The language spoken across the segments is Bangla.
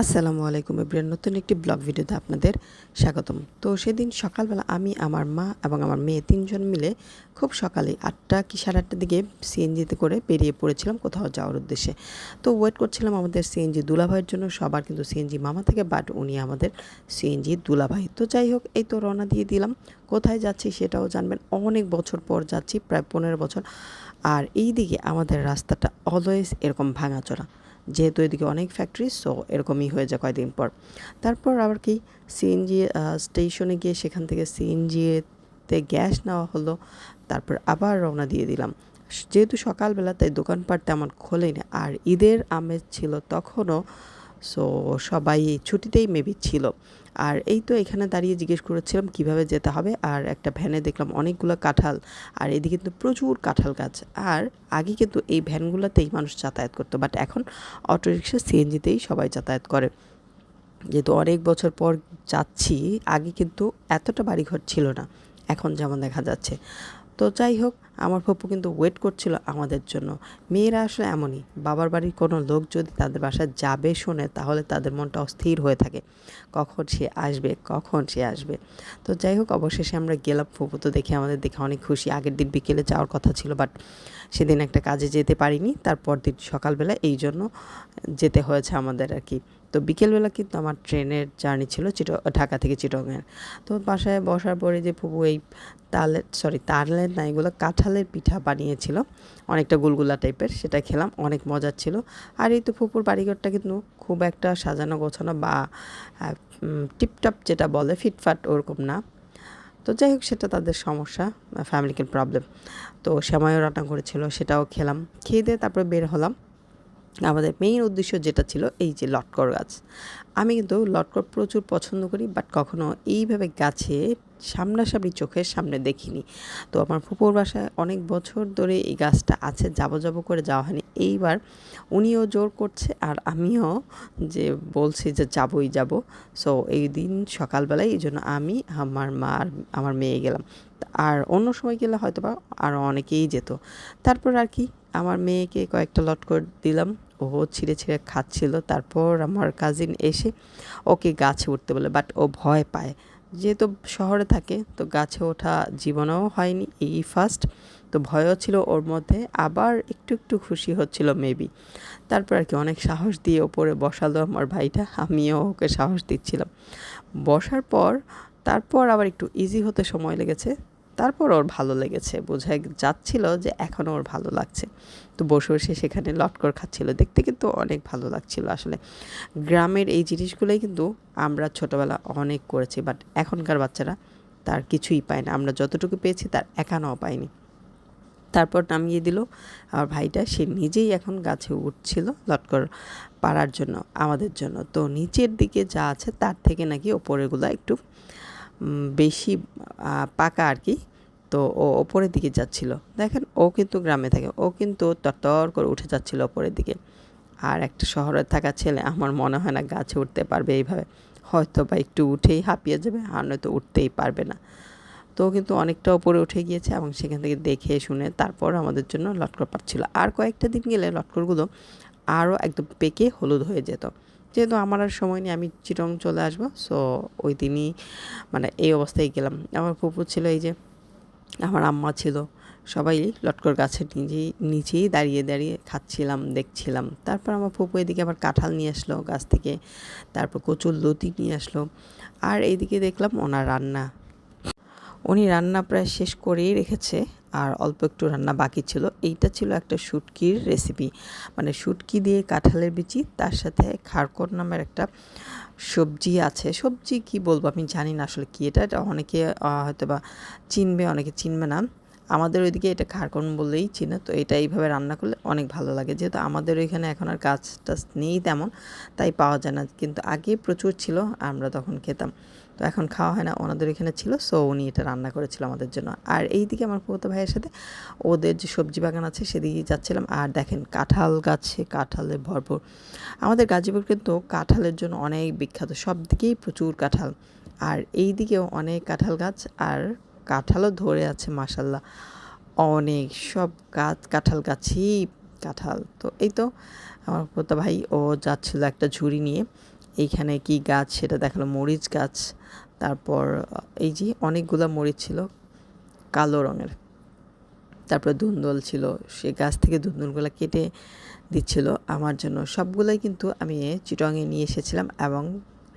আসসালামু আলাইকুম এভরিওয়ান, নতুন একটি ব্লগ ভিডিওতে আপনাদের স্বাগতম। তো সেদিন সকালবেলা আমি, আমার মা এবং আমার মেয়ে ৩ জন মিলে খুব সকালে ৮টা কি ৮:৩০টার দিকে সিএনজিতে করে বেরিয়ে পড়েছিলাম কোথাও যাওয়ার উদ্দেশ্যে। তো ওয়েট করছিলাম আমাদের সিএনজি দুলাভাইয়ের জন্য। সবার কিন্তু সিএনজি মামা থেকে, বাট উনি আমাদের সিএনজি দুলাভাই। তো যাই হোক, এই তো রওনা দিয়ে দিলাম। কোথায় যাচ্ছি সেটাও জানবেন। অনেক বছর পর যাচ্ছি, প্রায় ১৫ বছর। আর এই দিকে আমাদের রাস্তাটা অলওয়েজ এরকম ভাঙাচোরা, যেহেতু এদিকে অনেক ফ্যাক্টরি, সো এরকমই হয়ে যায় কয়েকদিন পর। তারপর আবার কি সিএনজি স্টেশনে গিয়ে সেখান থেকে সিএনজিতে গ্যাস নেওয়া হলো। তারপর আবার রওনা দিয়ে দিলাম। যেহেতু সকালবেলা, তাই দোকানপাট তেমন খোলেনি, আর ঈদের আমেজ ছিল তখনও। সো সবাই ছুটিতেই মেবি ছিল। আর এই তো এখানে দাঁড়িয়ে জিজ্ঞেস করেছিলাম কিভাবে যেতে হবে, আর একটা ভ্যানে দেখলাম অনেকগুলো কাঁঠাল, আর এদিকে কিন্তু প্রচুর কাঁঠাল গাছ। আর আগে কিন্তু এই ভ্যানগুলোতেই মানুষ যাতায়াত করতো, বাট এখন অটোরিকশা সিএনজিতেই সবাই যাতায়াত করে। যেহেতু অনেক বছর পর যাচ্ছি, আগে কিন্তু এতটা বাড়িঘর ছিল না এখন যেমন দেখা যাচ্ছে। তো যাই হোক, আমার ফুপু কিন্তু ওয়েট করছিল আমাদের জন্য। মেয়েরা আসলে এমনই, বাবার বাড়ির কোনো লোক যদি তাদের বাসায় যাবে শোনে, তাহলে তাদের মনটা অস্থির হয়ে থাকে, কখন সে আসবে, কখন সে আসবে। তো যাই হোক, অবশেষে আমরা গেলাম। ফুপু তো দেখে আমাদের দেখে অনেক খুশি। আগের দিন বিকেলে যাওয়ার কথা ছিল, বাট সেদিন একটা কাজে যেতে পারিনি, তারপর দিন সকালবেলা এই জন্য যেতে হয়েছে আমাদের আর কি। তো বিকেলবেলা কিন্তু আমার ট্রেনের জার্নি ছিল ঢাকা থেকে চিটগাঁয়ের। তো বাসায় বসার পরে যে ফুপু এই তালের না, এগুলো কাঁঠালের পিঠা বানিয়েছিল, অনেকটা গুলগুলা টাইপের, সেটা খেলাম, অনেক মজার ছিল। আর এই তো ফুপুর বাড়িঘরটা কিন্তু খুব একটা সাজানো গোছানো বা টিপটপ যেটা বলে ফিটফাট ওরকম না। তো যাই হোক, সেটা তাদের সমস্যা, ফ্যামিলিক্যাল প্রবলেম। তো সেমাইও রান্না করেছিল, সেটাও খেলাম। খেয়ে দিয়ে তারপরে বের হলাম। আমাদের মেইন উদ্দেশ্য যেটা ছিল, এই যে লটকর গাছ। আমি কিন্তু লটকর প্রচুর পছন্দ করি, বাট কখনো এইভাবে গাছে সামনাসামনি চোখের সামনে দেখিনি। তো আমার ফুপুর বাসায় অনেক বছর ধরে এই গাছটা আছে, যাবো করে যাওয়া হয়নি। এইবার উনিও জোর করছে, আর আমিও যে বলছি যে যাবই যাব। সো এই দিন সকালবেলায় এই জন্য আমি, আমার মা আর আমার মেয়ে গেলাম। আর অন্য সময় গেলে হয়তো বা আরও অনেকেই যেত। তারপর আর কি, আমার মেয়েকে কয়েকটা লটকর দিলাম, ও ছিঁড়ে ছিঁড়ে খাচ্ছিল। তারপর আমার কাজিন এসে ওকে গাছে উঠতে বলে, বাট ও ভয় পায়। যেহেতু শহরে থাকে, তো গাছে ওঠা জীবনেও হয়নি, এই ফার্স্ট। তো ভয়ও ছিল ওর মধ্যে, আবার একটু একটু খুশি হচ্ছিল মেবি। তারপর আর কি অনেক সাহস দিয়ে ওপরে বসালো আমার ভাইটা, আমিও ওকে সাহস দিচ্ছিলাম। বসার পর তারপর আবার একটু ইজি হতে সময় লেগেছে। তারপর ওর ভালো লেগেছে, বোঝাই যাচ্ছিল যে এখনও ওর ভালো লাগছে। তো বসে বসে সেখানে লটকর খাচ্ছিল, দেখতে কিন্তু অনেক ভালো লাগছিল আসলে। গ্রামের এই জিনিসগুলোই কিন্তু আমরা ছোটোবেলা অনেক করেছি, বাট এখনকার বাচ্চারা তার কিছুই পায় না। আমরা যতটুকু পেয়েছি তার একানাও পাইনি। তারপর নামিয়ে দিল আমার ভাইটা, সে নিজেই এখন গাছে উঠছিল লটকর পাড়ার জন্য আমাদের জন্য। তো নিচের দিকে যা আছে তার থেকে নাকি ওপরেরগুলো একটু বেশি পাকা আর কি। তো ও ওপরের দিকে যাচ্ছিল। দেখেন, ও কিন্তু গ্রামে থাকে, ও কিন্তু তরতর করে উঠে যাচ্ছিল ওপরের দিকে। আর একটা শহরে থাকা ছেলে আমার মনে হয় না গাছে উঠতে পারবে এইভাবে। হয়তো বা একটু উঠেই হাঁপিয়ে যাবে, আর নয়তো উঠতেই পারবে না। তো কিন্তু অনেকটা উপরে উঠে গিয়েছে, এবং সেখান থেকে দেখে শুনে তারপর আমাদের জন্য লটকর পাচ্ছিল। আর কয়েকটা দিন গেলে লটকরগুলো আরও একদম পেকে হলুদ হয়ে যেত। যেহেতু আমার আর সময় নেই, আমি চিটং চলে আসবো, সো ওই দিনই মানে এই অবস্থায় গেলাম। আমার ফুপু ছিল, এই যে আমার আম্মা ছিল, সবাই লটকর গাছের নিচেই দাঁড়িয়ে দাঁড়িয়ে খাচ্ছিলাম, দেখছিলাম। তারপর আমার ফুপু এদিকে আবার কাঁঠাল নিয়ে আসলো গাছ থেকে, তারপর কচুর লতি নিয়ে আসলো। আর এইদিকে দেখলাম ওনার রান্না, উনি রান্না প্রায় শেষ করেই রেখেছে, আর অল্প একটু রান্না বাকি ছিল। এইটা ছিল একটা শুটকির রেসিপি, মানে শুটকি দিয়ে কাঁঠালের বিচি, তার সাথে খারকর নামের একটা সবজি আছে। সবজি কি বলবো আমি জানি না আসলে কি এটা, এটা অনেকে হয়তো বা চিনবে, অনেকে চিনবে না। আমাদের ওইদিকে এটা খারকন বললেই চিনে। তো এটা এইভাবে রান্না করলে অনেক ভালো লাগে। যেহেতু আমাদের ওইখানে এখন আর গাছ টাছ নেই তেমন, তাই পাওয়া যায় না, কিন্তু আগে প্রচুর ছিল, আমরা তখন খেতাম। তো এখন খাওয়া হয় না, ওনাদের এখানে ছিল, সো উনি এটা রান্না করেছিল আমাদের জন্য। আর এইদিকে আমার ফুফাতো ভাইয়ের সাথে ওদের যে সবজি বাগান আছে সেদিকে যাচ্ছিলাম। আর দেখেন, কাঁঠাল গাছে কাঁঠালে ভরপুর। আমাদের গাজীপুর কিন্তু কাঁঠালের জন্য অনেক বিখ্যাত, সব দিকেই প্রচুর কাঁঠাল। আর এই দিকেও অনেক কাঁঠাল গাছ, আর কাঁঠালও ধরে আছে মাশাল্লাহ অনেক। সব গাছ কাঁঠাল গাছই কাঁঠাল। তো এই তো আমার ফুফাতো ভাই ও যাচ্ছিল একটা ঝুড়ি নিয়ে, এইখানে কি গাছ সেটা দেখালো, মরিচ গাছ। তারপর এই যে অনেকগুলো মরিচ ছিল কালো রঙের, তারপরে ধুন্দুল ছিল, সে গাছ থেকে ধুন্দুলগুলো কেটে দিচ্ছিল আমার জন্য। সবগুলোই কিন্তু আমি চিটংয়ে নিয়ে এসেছিলাম এবং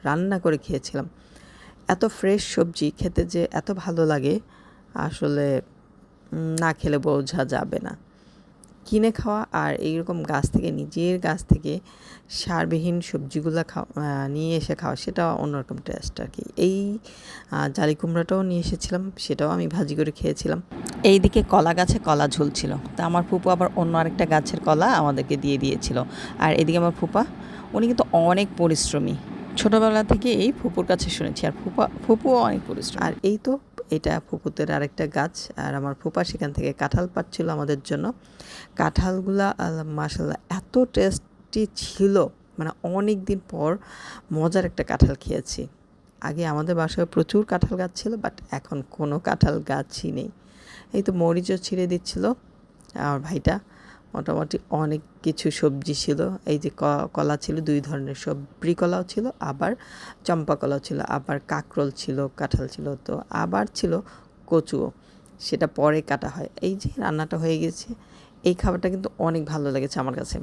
রান্না করে খেয়েছিলাম। এত ফ্রেশ সবজি খেতে যে এত ভালো লাগে আসলে না খেলে বোঝা যাবে না। কিনে খাওয়া আর এইরকম গাছ থেকে, নিজের গাছ থেকে সারবিহীন সবজিগুলো নিয়ে এসে খাওয়া, সেটা অন্যরকম টেস্ট আর কি। এই জালি কুমড়াটাও নিয়ে এসেছিলাম, সেটাও আমি ভাজি করে খেয়েছিলাম। এইদিকে কলা গাছে কলা ঝুলছিল, তা আমার ফুপু আবার অন্য আরেকটা গাছের কলা আমাদেরকে দিয়ে দিয়েছিল। আর এদিকে আমার ফুপা, উনি কিন্তু অনেক পরিশ্রমী, ছোটোবেলা থেকে এই ফুপুর কাছে শুনেছি। আর ফুপুও অনেক পরিশ্রম। আর এই তো এটা ফুপুতের আরেকটা গাছ, আর আমার ফুপা সেখান থেকে কাঁঠাল পাচ্ছিল আমাদের জন্য। কাঁঠালগুলা মাশাআল্লাহ এত টেস্টি ছিল, মানে অনেক দিন পর মজার একটা কাঁঠাল খেয়েছি। আগে আমাদের বাসায় প্রচুর কাঁঠাল গাছ ছিল, বাট এখন কোনো কাঁঠাল গাছই নেই। এই তো মরিচও ছিঁড়ে দিচ্ছিল আমার ভাইটা। মোটামুটি অনেক কিছু সবজি ছিল, এই যে কলা ছিল 2 ধরনের, সবজি কলাও ছিল, আবার চম্পা কলাও ছিল, আবার কাঁকরোল ছিল, কাঁঠাল ছিল, তো আবার ছিল কচুও, সেটা পরে কাটা হয়। এই যে রান্নাটা হয়ে গেছে। এই খাবারটা কিন্তু অনেক ভালো লেগেছে আমার কাছে।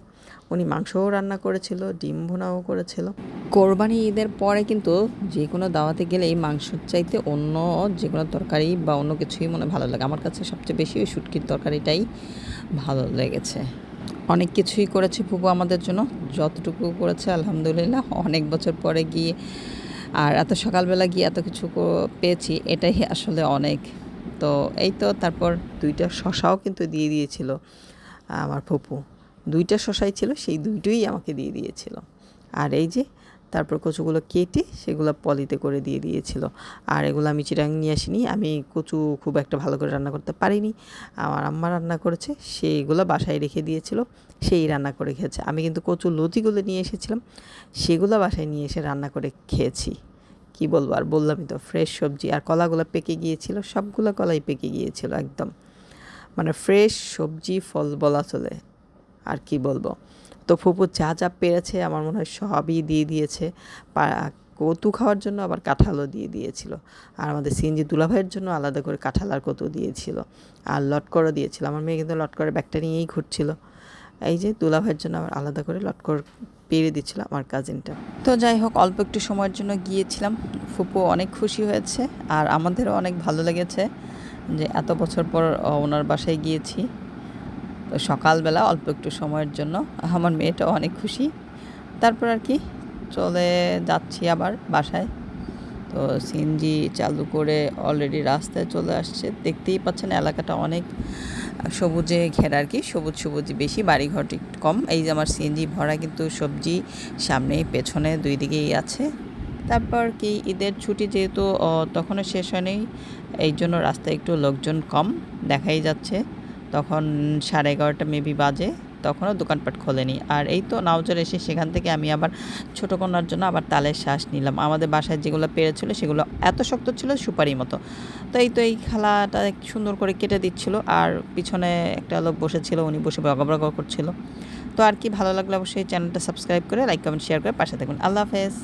উনি মাংসও রান্না করেছিল, ডিম ভুনাও করেছিল। কোরবানি ঈদের পরে কিন্তু যে কোনো দাওয়াতে গেলে এই মাংসর চাইতে অন্য যে কোনো তরকারি বা অন্য কিছুই মনে ভালো লাগে। আমার কাছে সবচেয়ে বেশি ওই শুটকির তরকারিটাই ভালো লেগেছে। অনেক কিছুই করেছে ফুপু আমাদের জন্য, যতটুকু করেছে আলহামদুলিল্লাহ। অনেক বছর পরে গিয়ে আর এত সকালবেলা গিয়ে এত কিছু পেয়েছি, এটাই আসলে অনেক। তো এই তো তারপর 2টা শশাও কিন্তু দিয়ে দিয়েছিল আমার ফুপু। 2টা শশাই ছিল, সেই 2টোই আমাকে দিয়ে দিয়েছিল। আর এই যে তারপর কচুগুলো কেটে সেগুলো পলিতে করে দিয়ে দিয়েছিল। আর এগুলো আমি চিটাং নিয়ে আসিনি, আমি কচু খুব একটা ভালো করে রান্না করতে পারিনি। আমার আম্মা রান্না করেছে, সেইগুলো বাসায় রেখে দিয়েছিল, সেই রান্না করে খেয়েছে। আমি কিন্তু কচু লতিগুলো নিয়ে এসেছিলাম, সেগুলো বাসায় নিয়ে এসে রান্না করে খেয়েছি। কি বলবো, আর বললামই তো ফ্রেশ সবজি। আর কলাগুলো পেকে গিয়েছিল, সবগুলো কলাই পেকে গিয়েছিল একদম, মানে ফ্রেশ সবজি ফল বলা চলে। আর কি বলবো, তো ফুপু যা যা পেরেছে আমার মনে হয় সবই দিয়ে দিয়েছে। কচু খাওয়ার জন্য আবার কাঁঠালও দিয়ে দিয়েছিল। আর আমাদের সিএনজি দুলাভাইয়ের জন্য আলাদা করে কাঁঠাল আর কচু দিয়েছিল, আর লটকরও দিয়েছিল। আমার মেয়ে কিন্তু লটকরের ব্যাগটা নিয়েই ঘুরছিল। এই যে দুলাভাইয়ের জন্য আবার আলাদা করে লটকর পেরে দিচ্ছিল আমার কাজিনটা। তো যাই হোক, অল্প একটু সময়ের জন্য গিয়েছিলাম, ফুপু অনেক খুশি হয়েছে আর আমাদেরও অনেক ভালো লেগেছে যে এত বছর পর ওনার বাসায় গিয়েছি। তো সকালবেলা অল্প একটু সময়ের জন্য আমার মেয়েটাও অনেক খুশি। তারপর আর কি চলে যাচ্ছি আবার বাসায়। তো সিএনজি চালু করে অলরেডি রাস্তায় চলে আসছে, দেখতেই পাচ্ছেন এলাকাটা অনেক সবুজে ঘেরা আর কি, সবুজ সবুজ বেশি, বাড়িঘর একটু কম। এই যে আমার সিএনজি ভরা কিন্তু সবজি সামনে পেছনে 2 দিকেই আছে। তারপর কি ঈদের ছুটি যেহেতু তখনও শেষ হয়নি, এই জন্য রাস্তায় একটু লোকজন কম দেখাই যাচ্ছে। তখন 11:30 মেবি বাজে, তখনও দোকানপাট খোলেনি। আর এই তো নাওজর এসে সেখান থেকে আমি আবার ছোটো কন্যার জন্য আবার তালের শ্বাস নিলাম। আমাদের বাসায় যেগুলো পেরেছিল সেগুলো এত শক্ত ছিল সুপারির মতো। তো এই খালাটা সুন্দর করে কেটে দিচ্ছিল, আর পিছনে একটা লোক বসেছিল, উনি বসে বকাবকা করছিল। তো আর কি, ভালো লাগলে অবশ্যই চ্যানেলটা সাবস্ক্রাইব করে লাইক কমেন্ট শেয়ার করে পাশে থাকুন। আল্লাহ হাফেজ।